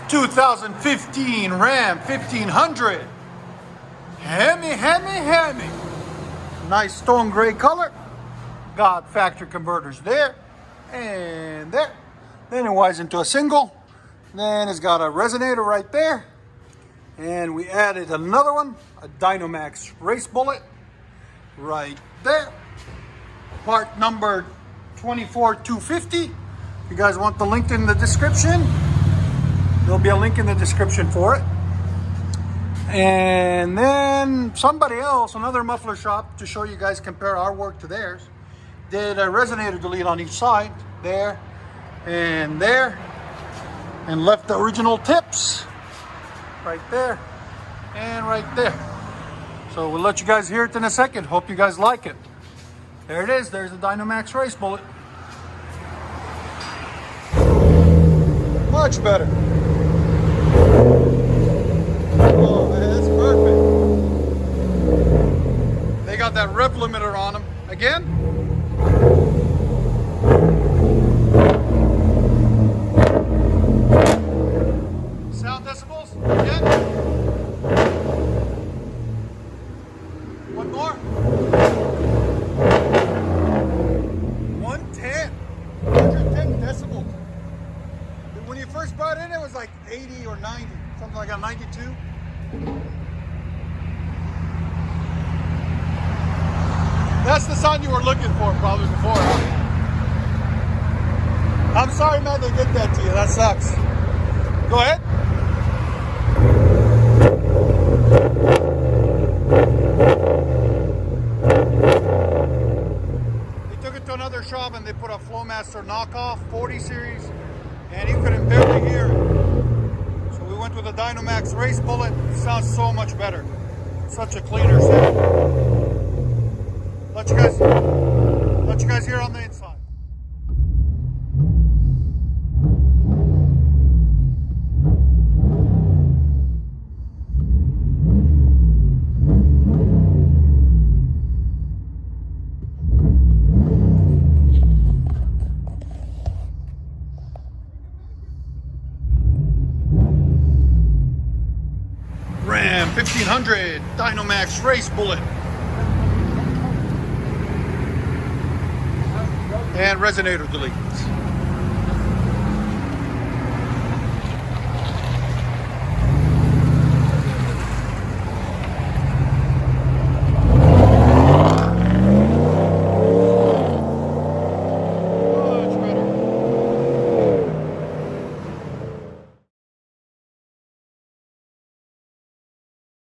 2015 Ram 1500 Hemi. Nice stone gray color. Got factory converters there and there. Then it winds into a single. Then it's got a resonator right there. And we added another one, a DYNOMAX race bullet right there. Part number 24250. If you guys want the link in the description, there'll be a link in the description for it. And then somebody else, another muffler shop, to show you guys, compare our work to theirs, did a resonator delete on each side, there and there, and left the original tips right there and right there. So we'll let you guys hear it in a second. Hope you guys like it. There it is. There's the DYNOMAX race bullet. Much better. Oh man, that's perfect. They got that rev limiter on them. Again. Sound decibels. Again. One more. 110 decibels. When you first brought it in, it was like 80 or 90, something like that, 92. That's the sound you were looking for probably before. I'm sorry, man, they did that to you. That sucks. Go ahead. They took it to another shop and they put a Flowmaster knockoff 40 series, and you couldn't barely hear it. So we went with a DYNOMAX race bullet. It sounds so much better. Such a cleaner sound. Let you guys hear on the inside. Ram 1500 DYNOMAX race bullet. And resonator delete.